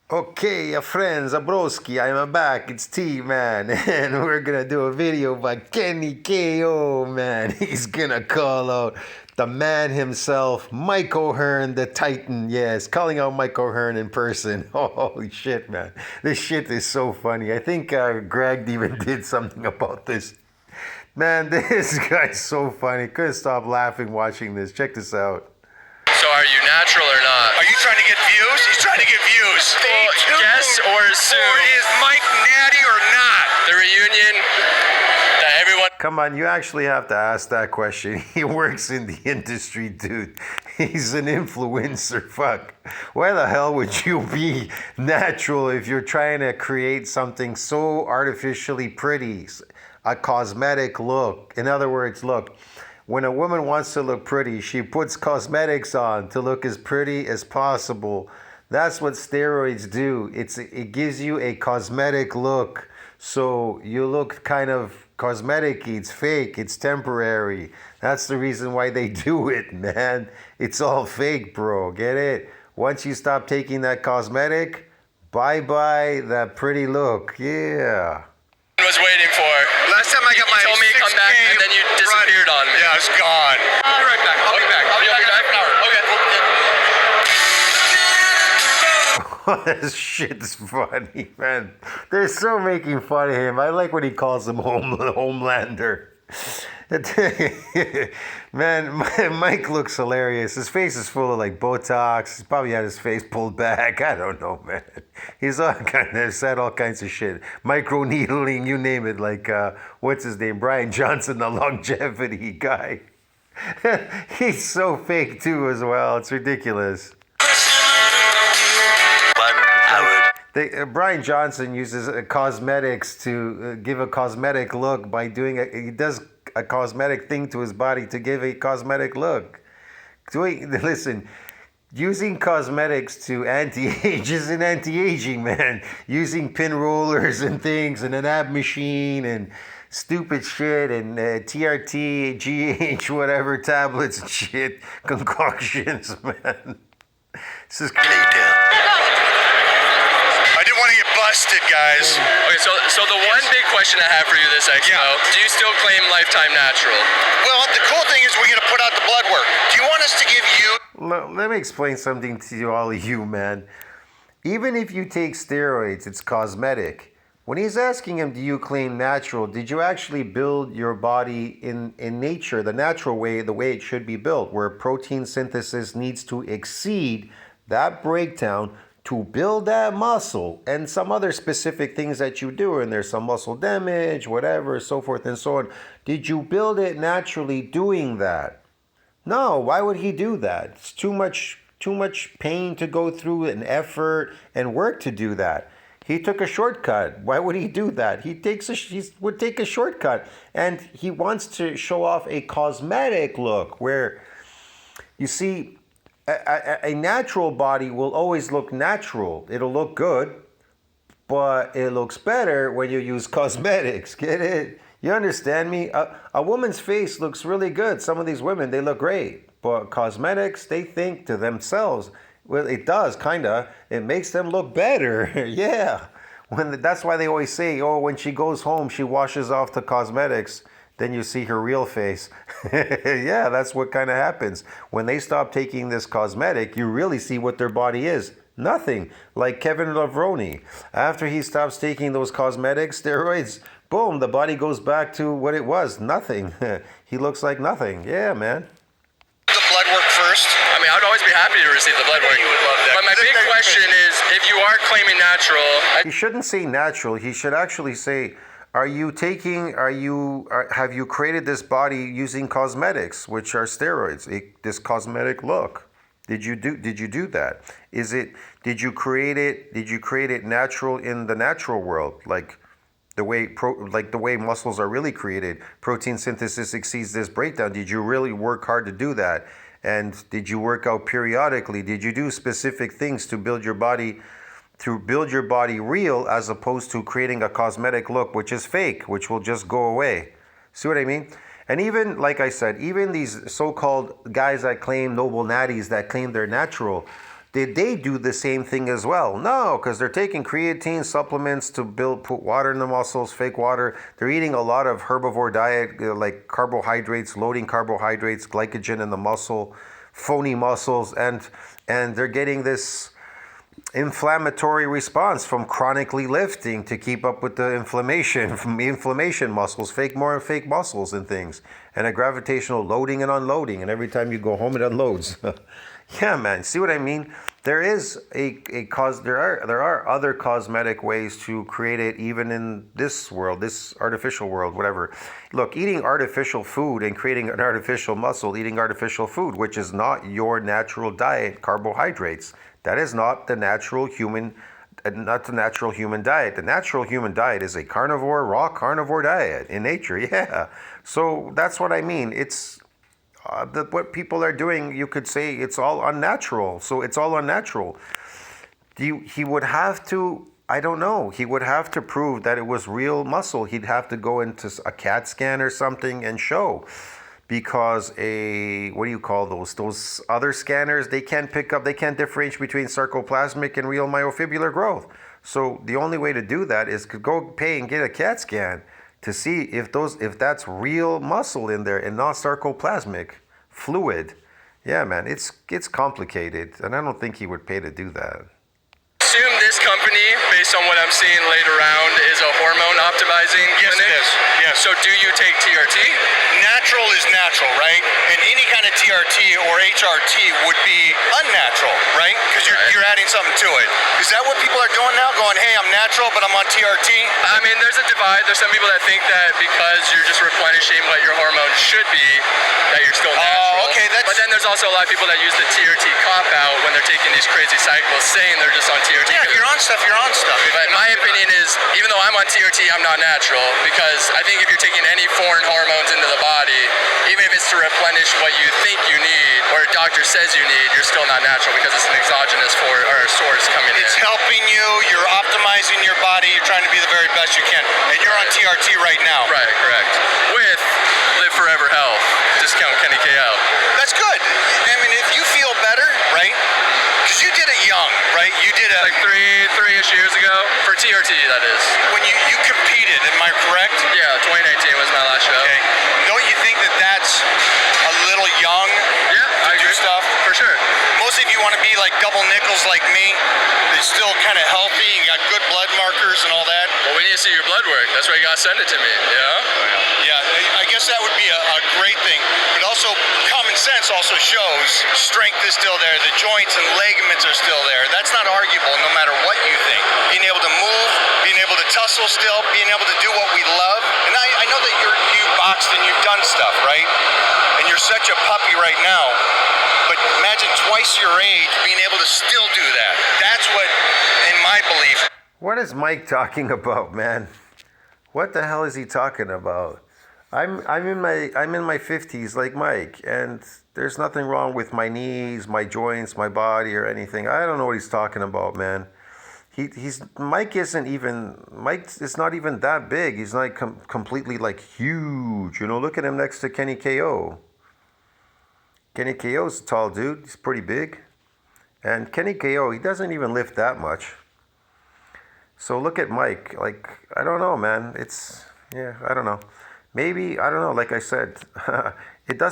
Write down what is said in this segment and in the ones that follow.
Okay, friends, Abroski, I'm back. It's T, man, and we're gonna do a video by Kenny KO, man. He's gonna call out the man himself, Mike O'Hearn, the Titan. Yes, calling out Mike O'Hearn in person. Oh, holy shit, man. This shit is so funny. I think Greg even did something about this. Man, this guy's so funny. Couldn't stop laughing watching this. Check this out. So are you natural or not? Are you trying to get views? He's trying to get views. Stay tuned. Yes or assume. Or is Mike natty or not? The reunion that everyone... Come on, you actually have to ask that question. He works in the industry, dude. He's an influencer. Fuck. Why the hell would you be natural if you're trying to create something so artificially pretty? A cosmetic look. In other words, look, when a woman wants to look pretty, she puts cosmetics on to look as pretty as possible. That's what steroids do. It gives you a cosmetic look. So you look kind of cosmetic. It's fake. It's temporary. That's the reason why they do it, man. It's all fake, bro. Get it? Once you stop taking that cosmetic, bye-bye that pretty look. Yeah. was waiting for. Last time I got my You told me to come back and then you disappeared on me. Yeah, it's gone. I'll be right back. I'll be back. I'll be back in half an hour. Okay. This shit's funny, man. They're so making fun of him. I like when he calls him Homelander. Man, Mike looks hilarious. His face is full of like Botox. He's probably had his face pulled back. I don't know, man. He's all kind of said all kinds of shit. Micro needling, you name it. Like what's his name? Brian Johnson, the longevity guy. He's so fake too, as well. It's ridiculous. Brian Johnson uses cosmetics to give a cosmetic look by doing he does a cosmetic thing to his body to give a cosmetic look. Listen, using cosmetics to anti-age isn't anti-aging, man. Using pin rollers and things and an ab machine and stupid shit and TRT, GH, whatever tablets and shit, concoctions, man. This is crazy. Busted, guys. Okay, so the one big question I have for you this expo, do you still claim lifetime natural? Well, the cool thing is we're going to put out the blood work. Do you want us to give you... Let me explain something to all of you, man. Even if you take steroids, it's cosmetic. When he's asking him, do you claim natural, did you actually build your body in nature, the natural way, the way it should be built, where protein synthesis needs to exceed that breakdown to build that muscle and some other specific things that you do, and there's some muscle damage, whatever, so forth and so on. Did you build it naturally doing that? No, why would he do that? It's too much pain to go through and effort and work to do that. He took a shortcut. Why would he do that? He would take a shortcut, and he wants to show off a cosmetic look where, you see, a natural body will always look natural. It'll look good, but it looks better when you use cosmetics. Get it? You understand me? A woman's face looks really good. Some of these women, they look great. But cosmetics, they think to themselves, well, it does, kind of. It makes them look better. Yeah. That's why they always say, oh, when she goes home, she washes off the cosmetics. Then you see her real face. Yeah, that's what kind of happens. When they stop taking this cosmetic, you really see what their body is. Nothing. Like Kevin Lavroni. After he stops taking those cosmetic steroids, boom, the body goes back to what it was. Nothing. He looks like nothing. Yeah, man. The blood work first. I mean, I'd always be happy to receive the blood work. You would love that. But my big question is, if you are claiming natural... He shouldn't say natural. He should actually say... have you created this body using cosmetics, which are steroids, this cosmetic look? Did you do that? Did you create it natural in the natural world, like the way muscles are really created? Protein synthesis exceeds this breakdown. Did you really work hard to do that? And did you work out periodically? Did you do specific things to build your body real, as opposed to creating a cosmetic look which is fake, which will just go away? See what I mean? And even, like I said, even these so-called guys that claim noble natties, that claim they're natural, did they do the same thing as well? No, because they're taking creatine supplements to put water in the muscles, fake water. They're eating a lot of herbivore diet, like carbohydrates, loading carbohydrates, glycogen in the muscle, phony muscles, and they're getting this inflammatory response from chronically lifting to keep up with the inflammation from the inflammation muscles, more fake muscles and things, and a gravitational loading and unloading, and every time you go home it unloads. Yeah, man, see what I mean? There is there are other cosmetic ways to create it, even in this world, this artificial world, whatever. Look, eating artificial food and creating an artificial muscle, eating artificial food, which is not your natural diet, carbohydrates. That is not the natural human diet. The natural human diet is a raw carnivore diet in nature. Yeah. So that's what I mean. It's what people are doing. You could say it's all unnatural. So it's all unnatural. He would have to. I don't know. He would have to prove that it was real muscle. He'd have to go into a CAT scan or something and show. Because what do you call those other scanners, they can't differentiate between sarcoplasmic and real myofibrillar growth. So the only way to do that is to go pay and get a CAT scan to see if that's real muscle in there and not sarcoplasmic fluid. Yeah, man, it's complicated, and I don't think he would pay to do that. Assume this company, based on what I'm seeing laid around, is a hormone optimizing Yes, clinic. it is. Yes. So do you take TRT? Natural is natural, right? And any kind of TRT or HRT would be unnatural, right? Because you're adding something to it. Is that what people are doing now? Going, hey, I'm natural, but I'm on TRT? I mean, there's a divide. There's some people that think that because you're just replenishing what your hormones should be, that you're still natural. Oh, okay. But then there's also a lot of people that use the TRT cop-out when they're taking these crazy cycles, saying they're just on TRT. Yeah, if you're on stuff, you're on stuff. But my opinion is, even though I'm on TRT, I'm not natural, because I think if you're taking any foreign hormones into the body, even if it's to replenish what you think you need or a doctor says you need, you're still not natural because it's an exogenous source coming in. It's helping you. You're optimizing your body. You're trying to be the very best you can. And you're on TRT right now. Right, correct. With Live Forever Health, discount Kenny KL. That's good. I mean, if you feel better, right? Because you did it young, right? You did it Like three-ish years ago, for TRT that is. when you competed. Am I correct? Yeah, 2019 was my last show. Okay. Don't you think that that's a little young? Yeah, I to do agree. stuff? For sure. Most of you want to be like double nickels like me. It's still kind of healthy. You got good blood markers and all that. Well, we need to see your blood work. That's why you gotta send it to me, yeah? Yeah, I guess that would be a great thing. But also, common sense also shows strength is still there. The joints and ligaments are still there. That's not arguable no matter what you think. Being able to move, being able to tussle still, being able to do what we love. And I know that you boxed and you've done stuff, right? And you're such a puppy right now. But imagine twice your age being able to still do that. That's what, in my belief. What is Mike talking about, man? What the hell is he talking about? I'm in my 50s like Mike, and there's nothing wrong with my knees, my joints, my body, or anything. I don't know what he's talking about, man. Mike is not even that big. He's not completely like huge. You know, look at him next to Kenny KO. Kenny KO's a tall dude. He's pretty big. And Kenny KO, he doesn't even lift that much. So look at Mike. Like, I don't know, man. I don't know. Maybe, I don't know, like I said, it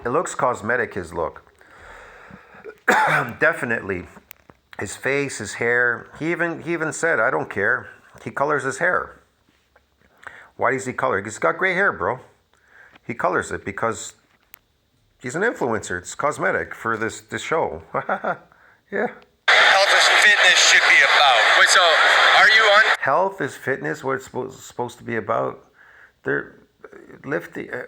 looks cosmetic, his look. Definitely. His face, his hair. He even said, I don't care. He colors his hair. Why does he color? He's got gray hair, bro. He colors it because he's an influencer. It's cosmetic for this show. Yeah. Health and fitness should be about. Wait, so are you on? Health is fitness. What it's supposed to be about.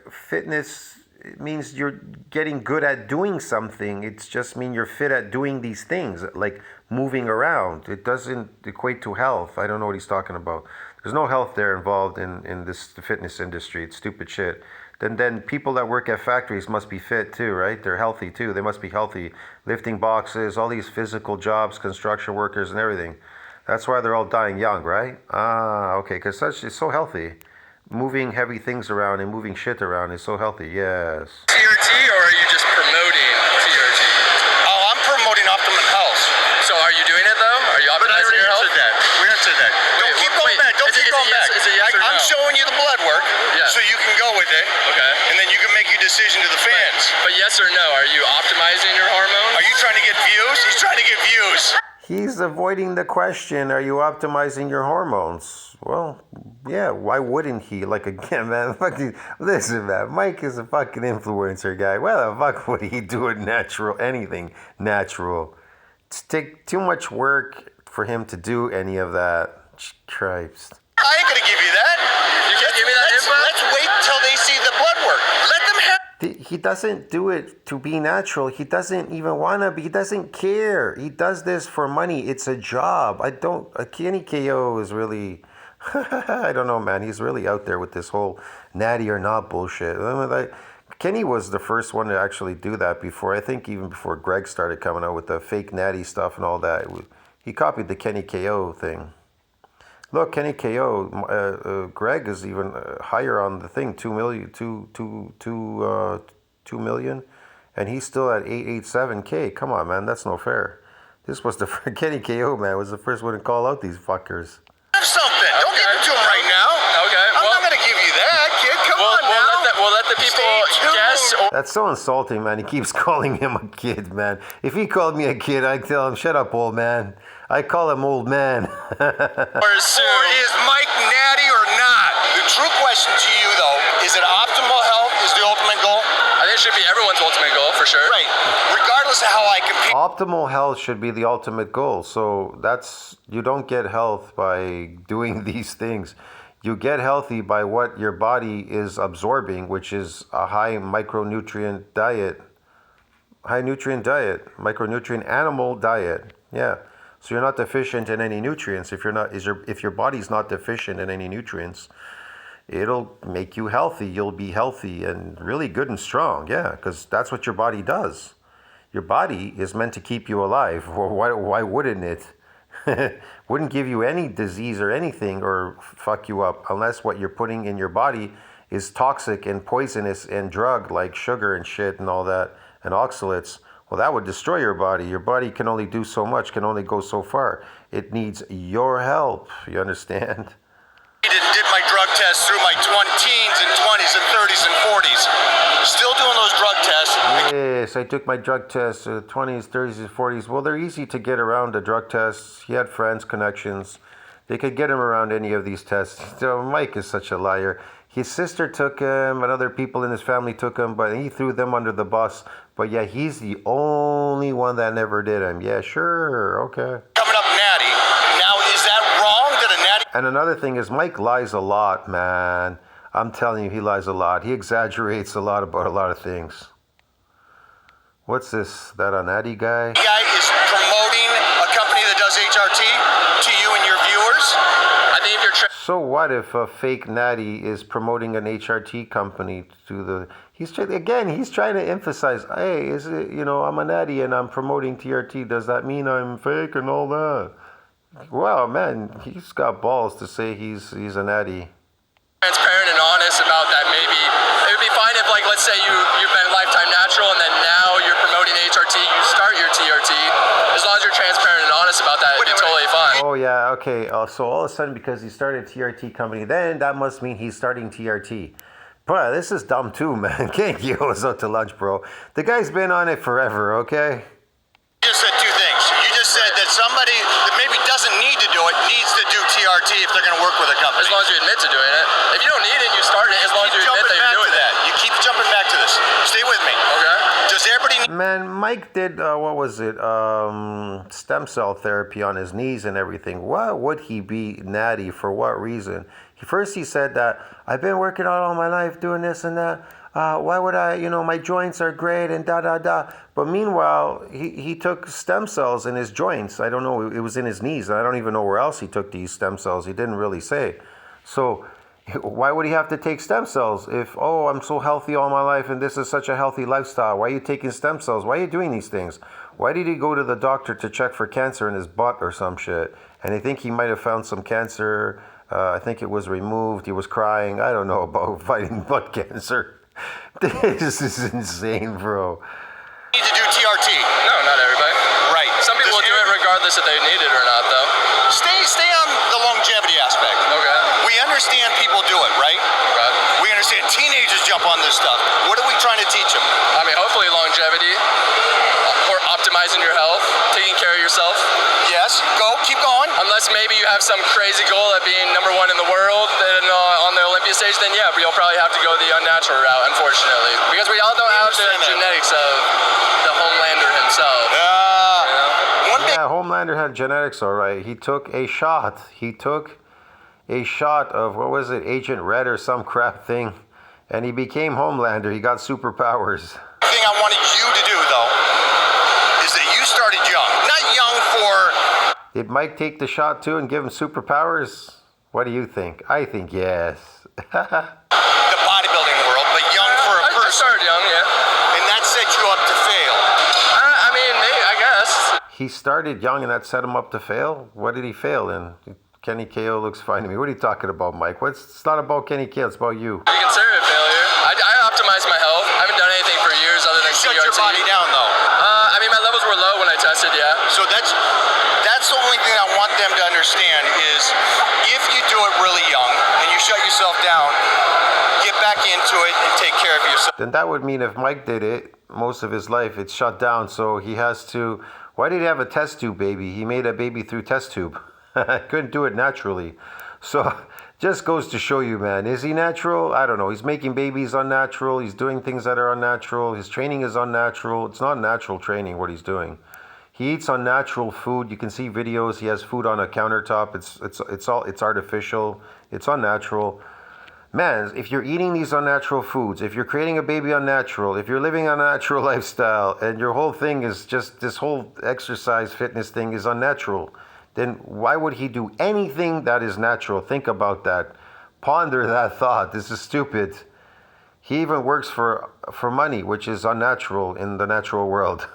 Fitness means you're getting good at doing something. It's just mean you're fit at doing these things, like moving around. It doesn't equate to health. I don't know what he's talking about. There's no health there involved in the fitness industry. It's stupid shit. Then people that work at factories must be fit too, right? They're healthy too. They must be healthy. Lifting boxes, all these physical jobs, construction workers and everything. That's why they're all dying young, right? Okay, because it's so healthy. Moving heavy things around and moving shit around is so healthy, yes. TRT, or are you just promoting TRT? Oh, answered that. We answered that. Don't keep going back. Don't keep going back. Is it yes or no? I'm showing you the blood work, so you can go with it. Okay. And then you can make your decision to the fans. But yes or no, are you optimizing your hormones? Are you trying to get views? He's trying to get views. He's avoiding the question, are you optimizing your hormones? Well, yeah, why wouldn't he? Like, again, man, fucking, listen, man, Mike is a fucking influencer guy. Why the fuck would he do it natural, anything natural? It's take too much work for him to do any of that. Christ. I ain't gonna give you that. You can't give me that info? Let's wait till they see the blood work. Let them have. He doesn't do it to be natural. He doesn't even want to be. He doesn't care. He does this for money. It's a job. Kenny KO is really, I don't know, man. He's really out there with this whole natty or not bullshit. Kenny was the first one to actually do that before. I think even before Greg started coming out with the fake natty stuff and all that. He copied the Kenny KO thing. Look, Kenny KO, Greg is even higher on the thing, 2 million, and he's still at 887K. Come on, man, that's no fair. This was the Kenny KO, man, was the first one to call out these fuckers. Have something. Don't give it to him right now. Okay. I'm not gonna give you that, kid. Come on now. We'll let the people guess. That's so insulting, man. He keeps calling him a kid, man. If he called me a kid, I'd tell him, shut up, old man. I call him old man. Or is Mike natty or not? The true question to you, though, is it optimal health is the ultimate goal? I think it should be everyone's ultimate goal, for sure. Right. Regardless of how I compete. Optimal health should be the ultimate goal. So you don't get health by doing these things. You get healthy by what your body is absorbing, which is a high micronutrient diet. High nutrient diet, micronutrient animal diet. Yeah. So you're not deficient in any nutrients. If your body's not deficient in any nutrients, it'll make you healthy. You'll be healthy and really good and strong. Yeah, because that's what your body does. Your body is meant to keep you alive. Well, why wouldn't it? Wouldn't give you any disease or anything or fuck you up unless what you're putting in your body is toxic and poisonous and drug like sugar and shit and all that and oxalates. Well, that would destroy your body. Your body can only do so much, can only go so far. It needs your help. You understand? Did my drug tests through my teens and 20s and 30s and 40s. Still doing those drug tests. Yes, I took my drug tests, 20s, 30s, and 40s. Well, they're easy to get around the drug tests. He had friends, connections. They could get him around any of these tests. So Mike is such a liar. His sister took him, and other people in his family took him, but he threw them under the bus. But yeah, he's the only one that never did him. Yeah, sure, okay. Coming up natty. Now, is that wrong that a natty... And another thing is Mike lies a lot, man. I'm telling you, he lies a lot. He exaggerates a lot about a lot of things. What's this? That a natty guy? Guy is promoting a company that does HRT to you and your viewers. I think if you're... So what if a fake natty is promoting an HRT company to the... He's trying to emphasize, hey, is it, I'm a natty and I'm promoting TRT. Does that mean I'm fake and all that? Wow, man, he's got balls to say he's a natty. Transparent and honest about that. Maybe it would be fine if, like, let's say you've been lifetime natural and then now you're promoting HRT, you start your TRT. As long as you're transparent and honest about that, it'd be totally fine. Oh yeah, okay. So all of a sudden, because he started a TRT company, then that must mean he's starting TRT. Bro, this is dumb too, man. Can't you was out to lunch, bro? The guy's been on it forever, okay? You just said two things. You just said that somebody that maybe doesn't need to do it needs to do TRT if they're going to work with a company. As long as you admit to doing it. If you don't need it, you start it. As long as you admit that you're doing that. You keep jumping back to this. Stay with me. Okay. Does everybody need... Man, Mike did, what was it? Stem cell therapy on his knees and everything. Why would he be natty? For what reason? First he said that, I've been working out all my life doing this and that. Why would I, my joints are great and da-da-da. But meanwhile, he took stem cells in his joints. I don't know, it was in his knees. I don't even know where else he took these stem cells. He didn't really say. So why would he have to take stem cells if, I'm so healthy all my life and this is such a healthy lifestyle? Why are you taking stem cells? Why are you doing these things? Why did he go to the doctor to check for cancer in his butt or some shit? And I think he might have found some cancer. I think it was removed. He was crying. I don't know about fighting butt cancer. This is insane, bro. Need to do TRT? No, not everybody. Right. Some people will do it regardless. regardless if they need it or not, though. Stay on the longevity aspect. Okay. We understand people do it, right? Okay. We understand teenagers jump on this stuff. What are we trying to teach them? I mean, hopefully longevity, or optimizing your health, taking care of yourself. Yes, keep going. Unless maybe you have some crazy goal at being #1 in the world on the Olympia stage, then yeah, but you'll probably have to go the unnatural route, unfortunately. Because we all don't have the genetics of the Homelander himself. Yeah, Homelander had genetics, all right. He took a shot. He took a shot of, what was it, Agent Red or some crap thing, and he became Homelander. He got superpowers. The thing I wanted you to do, though, is that you started young. Not young for... Did Mike take the shot too and give him superpowers? What do you think? I think yes. the bodybuilding world, but young for a person. I started young, yeah. And that set you up to fail. I mean, maybe, I guess. He started young and that set him up to fail? What did he fail in? Kenny KO looks fine to me. What are you talking about, Mike? It's not about Kenny KO, it's about you. You consider it failure. I optimized my health. I haven't done anything for years other than Shut CRT. your body down, though. I mean, my levels were low when I tested, yeah. So that's the only thing I want them to understand is if you do it really young and you shut yourself down, get back into it and take care of yourself. Then that would mean if Mike did it most of his life, it's shut down, so he has to... Why did he have a test tube baby? He made a baby through test tube. Couldn't do it naturally. So just goes to show you, man. Is he natural? I don't know. He's making babies unnatural. He's doing things that are unnatural. His training is unnatural. It's not natural training what he's doing. He eats unnatural food. You can see videos. He has food on a countertop. It's artificial. It's unnatural. Man, if you're eating these unnatural foods, if you're creating a baby unnatural, if you're living an unnatural lifestyle, and your whole thing is just this whole exercise fitness thing is unnatural, then why would he do anything that is natural? Think about that. Ponder that thought. This is stupid. He even works for money, which is unnatural in the natural world.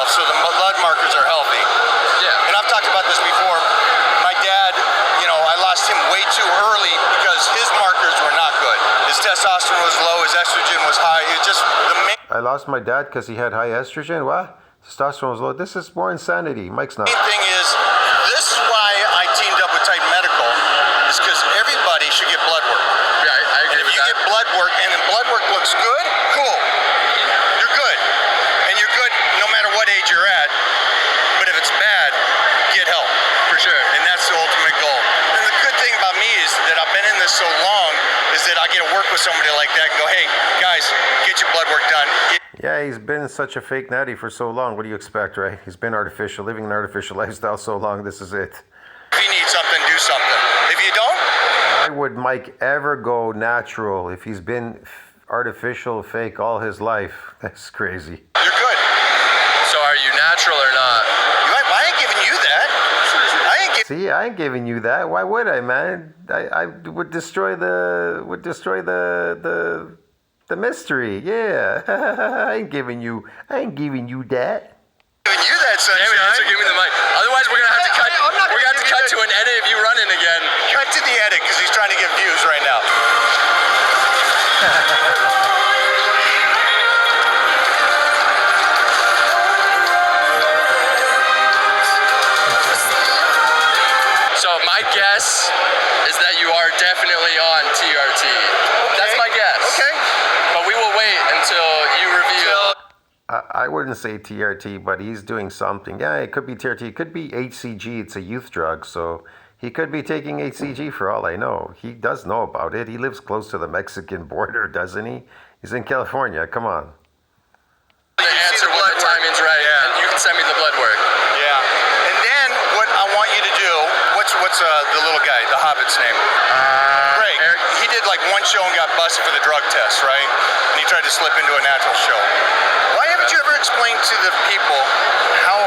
So the blood markers are healthy. Yeah. And I've talked about this before. My dad, I lost him way too early because his markers were not good. His testosterone was low, his estrogen was high. It just the main I lost my dad because he had high estrogen? What? Testosterone was low. This is more insanity. Mike's not. thing is, this is why I teamed up with Titan Medical, is because everybody should get blood work. Yeah, I agree And if with you that. get blood work and the blood work looks good, cool. You're good. And you're good no matter what age you're at. But if it's bad, get help. For sure. And that's the ultimate goal. And the good thing about me is that I've been in this so long is that I get to work with somebody like that and go, hey, guys, get your blood work done. Yeah, he's been such a fake natty for so long. What do you expect, right? He's been artificial, living an artificial lifestyle so long. This is it. If you need something, do something. If you don't, Why would Mike ever go natural if he's been artificial, fake all his life? That's crazy. you're good. So are you natural or not? I ain't giving you that. See, I ain't giving you that. Why would I, man? I would destroy the mystery. Yeah, I ain't giving you that. Giving you that, Damn sunshine. it, so give me the mic. Otherwise, we're gonna have to cut. I'm not We're gonna gonna have to give cut you to an edit of you running again. Cut to the edit because he's trying to get views right now. So my guess is that you are definitely on TRT. That's my guess. Okay. But we will wait until you reveal. I wouldn't say TRT, but he's doing something. Yeah, it could be TRT. It could be HCG. It's a youth drug, so he could be taking HCG for all I know. He does know about it. He lives close to the Mexican border, doesn't he? He's in California. Come on. The answer when the timing's right, Yeah. and you can send me the blood work. Yeah. And then what I want you to do, what's the little guy, the Hobbit's name? Greg. Eric? He did like one show and got busted for the drug test, right? And he tried to slip into a natural show. Why haven't you ever explained to the people how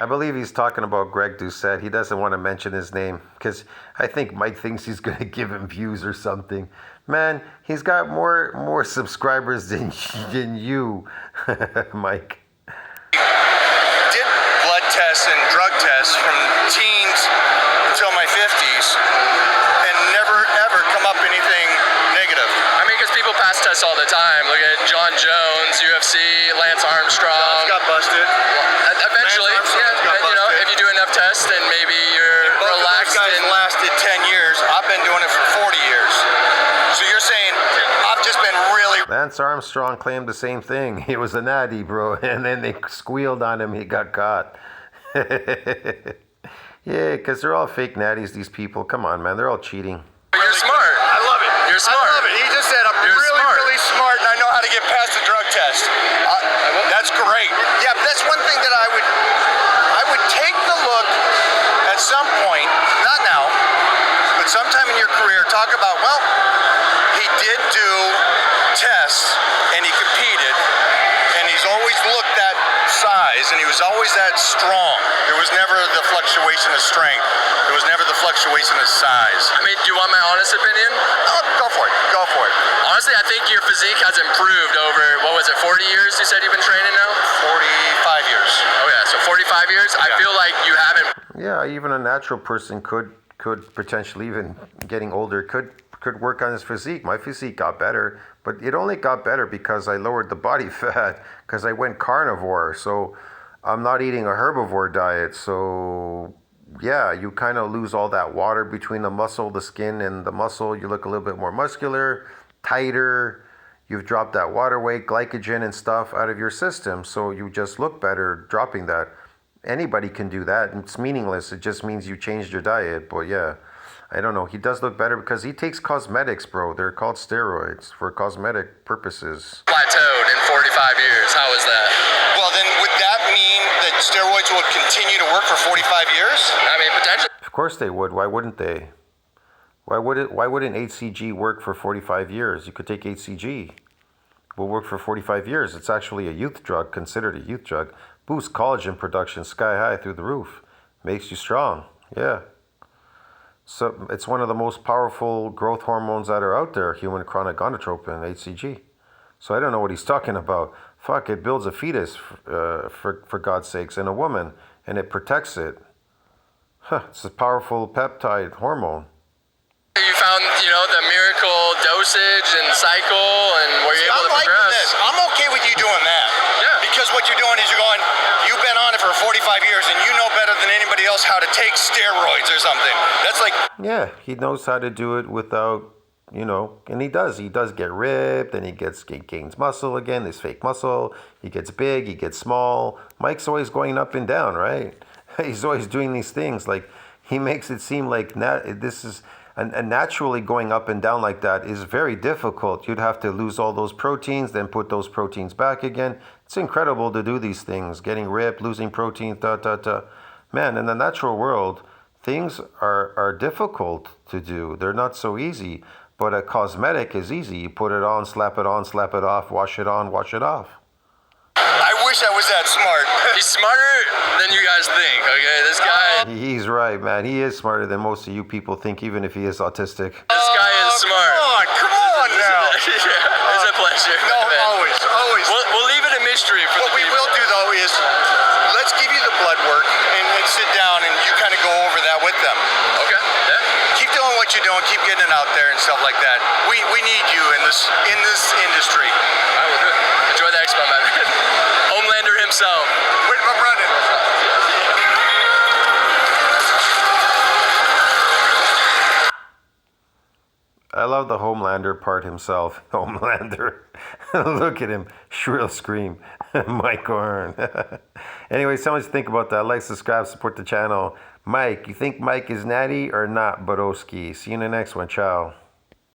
I believe he's talking about Greg Doucette. He doesn't want to mention his name because I think Mike thinks he's going to give him views or something. Man, he's got more subscribers than you, Mike. did blood tests and drug tests from teens until my 50s and never ever come up anything negative. I mean, because people pass tests all the time. Look at John Jones, UFC, Lance Armstrong. Got busted. Eventually, Lance Armstrong got if you do enough tests. Lance Armstrong claimed the same thing. He was a natty, bro. And then they squealed on him. He got caught. Yeah, because they're all fake natties, these people. Come on, man. They're all cheating. You're smart. I love it. You're smart. I love it. He just said, I'm You're really, smart. really smart and I know how to get past the drug test. That's great. Yeah, but that's one thing that I would take the look at some point, not now, but sometime in your career, talk about, well, he did do tests and he competed and he's always looked that size and he was always that strong. There was never the fluctuation of strength. There was never the fluctuation of size. I mean, do you want my honest opinion? Oh, go for it. Go for it. Honestly, I think your physique has improved over, what was it, 40 years you said you've been training now? 45 years. Oh yeah, so 45 years? I feel like you haven't. Yeah, even a natural person could potentially, even getting older, could work on his physique. My physique got better, but it only got better because I lowered the body fat, because I went carnivore. So I'm not eating a herbivore diet. So yeah, you kind of lose all that water between the muscle, the skin, and the muscle. You look a little bit more muscular, tighter. You've dropped that water weight, glycogen and stuff out of your system. So you just look better dropping that. Anybody can do that. It's meaningless. It just means you changed your diet. But yeah, I don't know. He does look better because he takes cosmetics, bro. They're called steroids for cosmetic purposes. Plateaued in 45 years. How is that? Well, then would that mean that steroids will continue to work for 45 years? I mean, potentially. Of course they would. Why wouldn't they? Why wouldn't HCG work for 45 years? You could take HCG. It will work for 45 years. It's actually a youth drug, considered a youth drug. Boosts collagen production sky high through the roof. Makes you strong. Yeah. So it's one of the most powerful growth hormones that are out there, human chronic gonadotropin, HCG. So I don't know what he's talking about. Fuck, it builds a fetus, for God's sakes, in a woman, and it protects it. Huh, it's a powerful peptide hormone. You found, the miracle dosage and cycle, and were you able to I'm liking progress? this. I'm okay with you doing that. Yeah. Because what you're doing is you've been on it for 45 years and you know better than anybody else how to take steroids or something. That's like... Yeah, he knows how to do it without, and he does. He does get ripped, and he gains muscle again, this fake muscle. He gets big, he gets small. Mike's always going up and down, right? He's always doing these things. Like, he makes it seem like this is... And naturally going up and down like that is very difficult. You'd have to lose all those proteins, then put those proteins back again. It's incredible to do these things, getting ripped, losing proteins, Man, in the natural world, things are difficult to do. They're not so easy. But a cosmetic is easy. You put it on, slap it off, wash it on, wash it off. I wish I was that smart. He's smarter than you guys think, okay? This guy... He's right, man. He is smarter than most of you people think, even if he is autistic. This guy is smart. Come on now. Yeah, it's a pleasure. No, man. always. We'll leave it a mystery for What the we people. will do, though, is let's give you the blood work and sit down and you kind of go over that with them. Okay, yeah. Keep doing what you're doing. Keep getting it out there and stuff like that. We need you in this industry. All right, we'll do it. Enjoy the expo, man. Homelander himself. Wait, I'm running. I love the Homelander part himself. Homelander. Look at him. Shrill scream. Mike Horn. Anyway, so much to think about that. Like, subscribe, support the channel. Mike, you think Mike is natty or not, Bodowski? See you in the next one. Ciao.